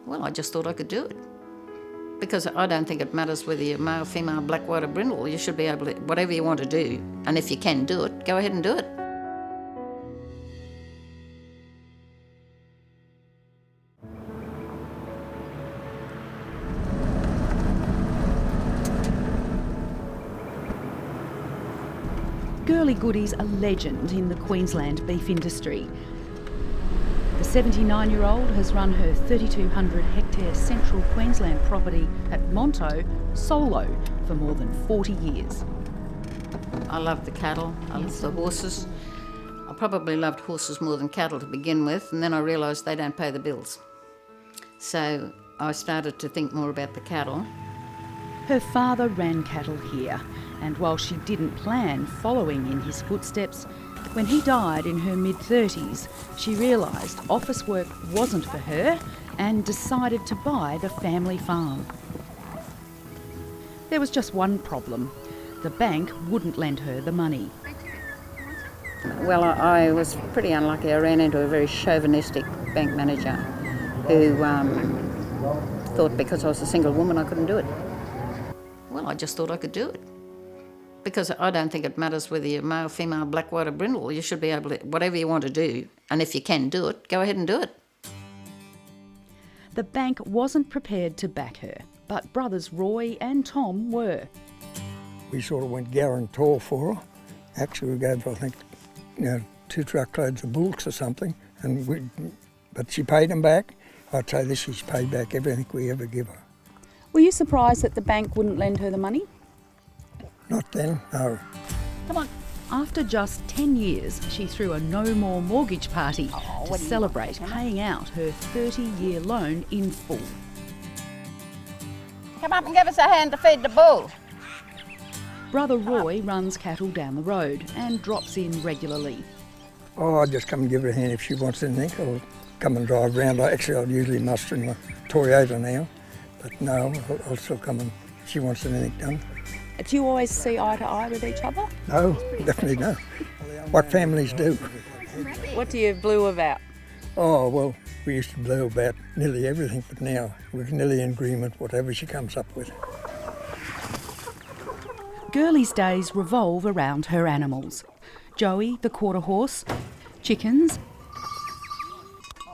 Well, I just thought I could do it. Because I don't think it matters whether you're male, female, black, white or brindle. You should be able to, whatever you want to do, and if you can do it, go ahead and do it. Girlie Goody's a legend in the Queensland beef industry. The 79-year-old has run her 3,200-hectare central Queensland property at Monto solo for more than 40 years. I love the cattle, I love the horses. I probably loved horses more than cattle to begin with, and then I realised they don't pay the bills. So I started to think more about the cattle. Her father ran cattle here, and while she didn't plan following in his footsteps, when he died in her mid-30s, she realised office work wasn't for her and decided to buy the family farm. There was just one problem. The bank wouldn't lend her the money. Well, I was pretty unlucky. I ran into a very chauvinistic bank manager who thought because I was a single woman I couldn't do it. Well, I just thought I could do it. Because I don't think it matters whether you're male, female, black, white or brindle. You should be able to, whatever you want to do, and if you can do it, go ahead and do it. The bank wasn't prepared to back her, but brothers Roy and Tom were. We sort of went guarantor for her. Actually, we gave her, I think, 2 truckloads of bulks or something, but she paid them back. I'd say this, she's paid back everything we ever give her. Were you surprised that the bank wouldn't lend her the money? Not then, no. Come on. After just 10 years, she threw a no more mortgage party to celebrate paying out her 30-year loan in full. Come up and give us a hand to feed the bull. Brother Roy runs cattle down the road and drops in regularly. Oh, I'll just come and give her a hand if she wants anything. I'll come and drive around. I'll usually muster in my Toyota now, but no, I'll still come and if she wants anything done. Do you always see eye to eye with each other? No, definitely no. What families do. What do you blue about? Oh, well, we used to blue about nearly everything, but now we're nearly in agreement, whatever she comes up with. Girlie's days revolve around her animals. Joey, the quarter horse, chickens,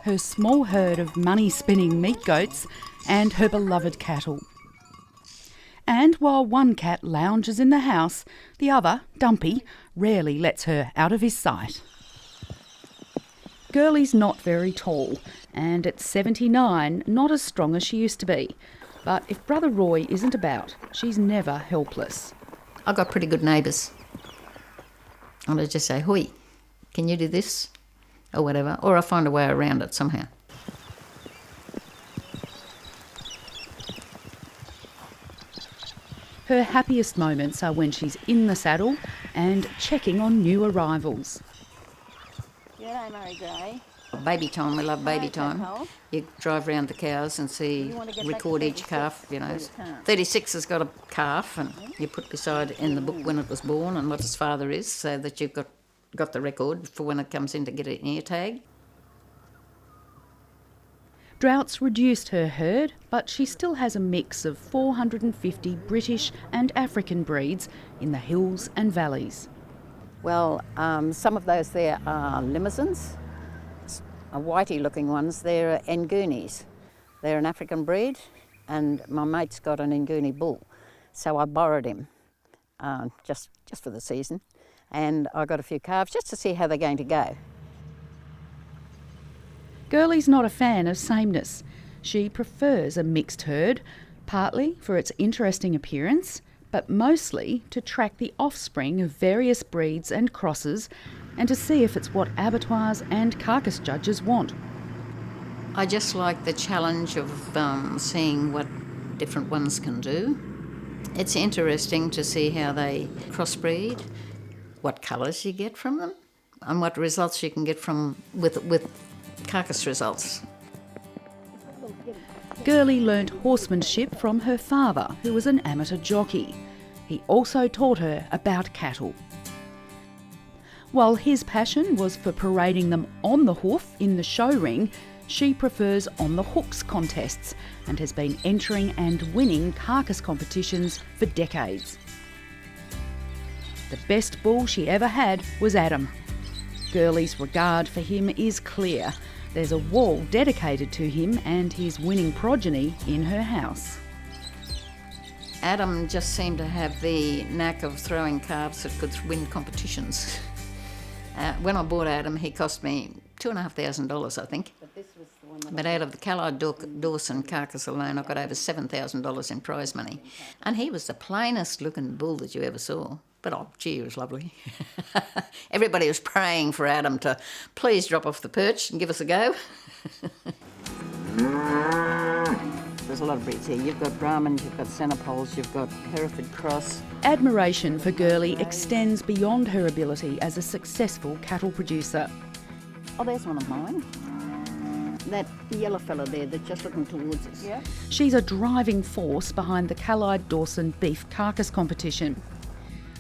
her small herd of money-spinning meat goats, and her beloved cattle. And while one cat lounges in the house, the other, Dumpy, rarely lets her out of his sight. Girlie's not very tall, and at 79, not as strong as she used to be. But if Brother Roy isn't about, she's never helpless. I've got pretty good neighbours. And I just say, "Hoi, can you do this?" or whatever, or I find a way around it somehow. Her happiest moments are when she's in the saddle and checking on new arrivals. G'day, Murray Gray. Baby time, we love baby time. You drive around the cows and see, record each calf, 36 has got a calf and you put beside in the book when it was born and what its father is, so that you've got the record for when it comes in to get an ear tag. Droughts reduced her herd, but she still has a mix of 450 British and African breeds in the hills and valleys. Well, some of those there are limousines, whitey-looking ones. They're Ngunis. They're an African breed, and my mate's got an Nguni bull, so I borrowed him just for the season, and I got a few calves just to see how they're going to go. Girlie's not a fan of sameness. She prefers a mixed herd, partly for its interesting appearance, but mostly to track the offspring of various breeds and crosses and to see if it's what abattoirs and carcass judges want. I just like the challenge of seeing what different ones can do. It's interesting to see how they crossbreed, what colours you get from them, and what results you can get from with carcass results. Girlie learnt horsemanship from her father, who was an amateur jockey. He also taught her about cattle. While his passion was for parading them on the hoof in the show ring, She prefers on the hooks contests and has been entering and winning carcass competitions for decades. The best bull she ever had was Adam. Girlie's regard for him is clear. There's a wall dedicated to him and his winning progeny in her house. Adam just seemed to have the knack of throwing calves that could win competitions. When I bought Adam, he cost me $2,500, I think. But out of the Callide Dawson carcass alone, I got over $7,000 in prize money. And he was the plainest looking bull that you ever saw. But oh, gee, he was lovely. Everybody was praying for Adam to please drop off the perch and give us a go. There's a lot of breeds here. You've got Brahmins, you've got Centerpoles, you've got Hereford Cross. Admiration for Girlie extends beyond her ability as a successful cattle producer. Oh, there's one of mine. That yellow fella there that's just looking towards us. Yeah. She's a driving force behind the Callide Dawson beef carcass competition.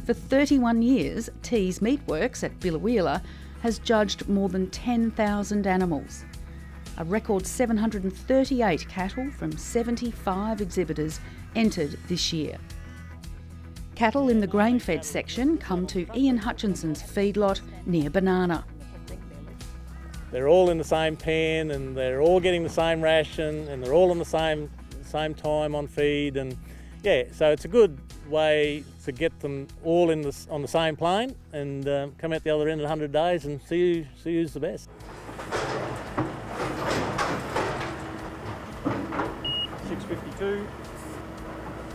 For 31 years, T's Meatworks at Biloela has judged more than 10,000 animals. A record 738 cattle from 75 exhibitors entered this year. Cattle in the grain-fed section come to Ian Hutchinson's feedlot near Banana. They're all in the same pen and they're all getting the same ration and they're all on the same time on feed, and yeah, so it's a good way to get them all on the same plane and come out the other end in 100 days and see who's the best. 652.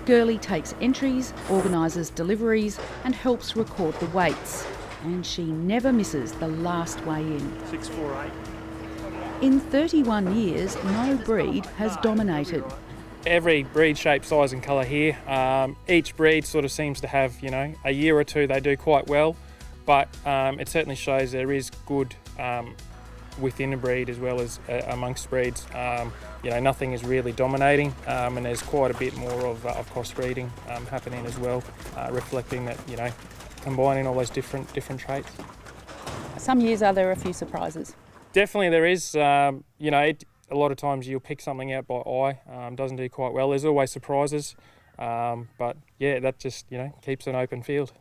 Girlie takes entries, organises deliveries and helps record the weights. And she never misses the last weigh-in. 648. In 31 years, no breed has dominated. Every breed, shape, size and colour here. Each breed sort of seems to have, a year or two they do quite well, but it certainly shows there is good within a breed as well as amongst breeds. Nothing is really dominating, and there's quite a bit more of crossbreeding happening as well, reflecting that, combining all those different traits. Some years are there a few surprises? Definitely there is. A lot of times you'll pick something out by eye, doesn't do quite well. There's always surprises, but yeah, that just keeps an open field.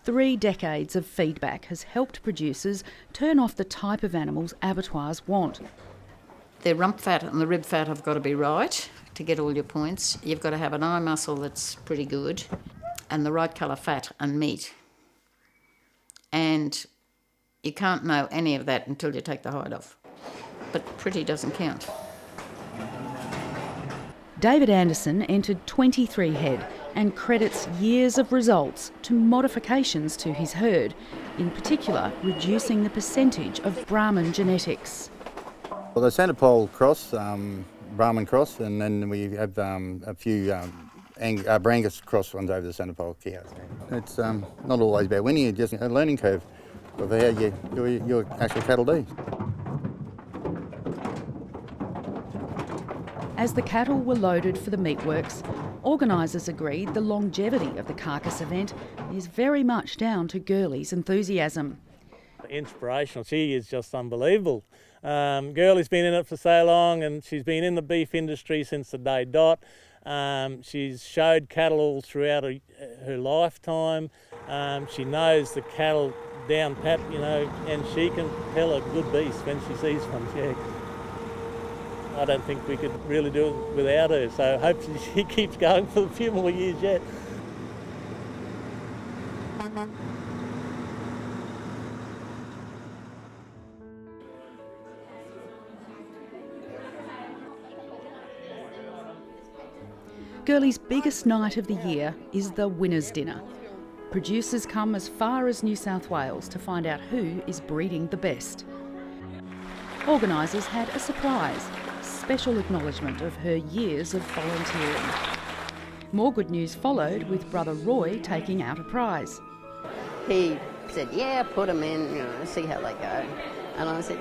3 decades of feedback has helped producers turn off the type of animals abattoirs want. The rump fat and the rib fat have got to be right to get all your points. You've got to have an eye muscle that's pretty good and the right colour fat and meat. And you can't know any of that until you take the hide off. But pretty doesn't count. David Anderson entered 23 head and credits years of results to modifications to his herd, in particular reducing the percentage of Brahman genetics. Well, the Centerpole cross, Brahman cross, and then we have a few Brangus cross ones over the Centerpole cows. It's not always about winning, it's just a learning curve of how your actual cattle do. As the cattle were loaded for the meatworks, organisers agreed the longevity of the carcass event is very much down to Girlie's enthusiasm. Inspirational. She is just unbelievable. Girlie's been in it for so long and she's been in the beef industry since the day dot. She's showed cattle all throughout her lifetime. She knows the cattle down pat, and she can tell a good beast when she sees one. Yeah. I don't think we could really do it without her, so hopefully she keeps going for a few more years yet. Girlie's biggest night of the year is the winner's dinner. Producers come as far as New South Wales to find out who is breeding the best. Organisers had a surprise, special acknowledgement of her years of volunteering. More good news followed with brother Roy taking out a prize. He said, yeah, put them in, see how they go. And I said,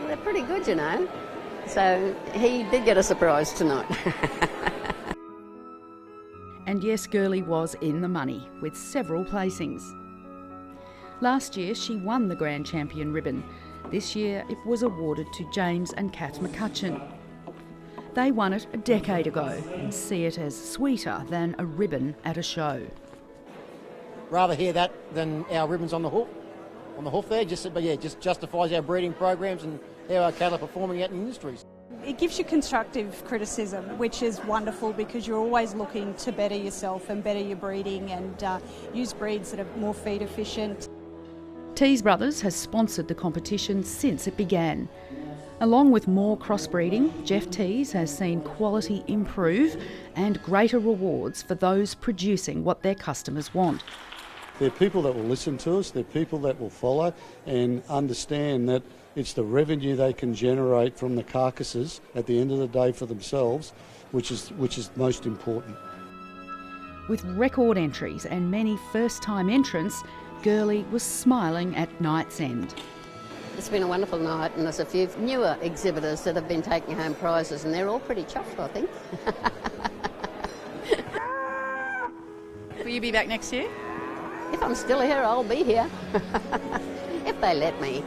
they're pretty good, So he did get a surprise tonight. And yes, Girlie was in the money, with several placings. Last year she won the Grand Champion ribbon, This year it was awarded to James and Kat McCutcheon. They won it a decade ago and see it as sweeter than a ribbon at a show. Rather hear that than our ribbons on the hoof there. Just justifies our breeding programs and how our cattle are performing out in industries. It gives you constructive criticism, which is wonderful because you're always looking to better yourself and better your breeding and use breeds that are more feed efficient. Tees Brothers has sponsored the competition since it began. Along with more crossbreeding, Jeff Tees has seen quality improve and greater rewards for those producing what their customers want. They're people that will listen to us, they're people that will follow and understand that it's the revenue they can generate from the carcasses at the end of the day for themselves, which is most important. With record entries and many first-time entrants, Girlie was smiling at night's end. It's been a wonderful night, and there's a few newer exhibitors that have been taking home prizes, and they're all pretty chuffed, I think. Will you be back next year? If I'm still here, I'll be here. If they let me.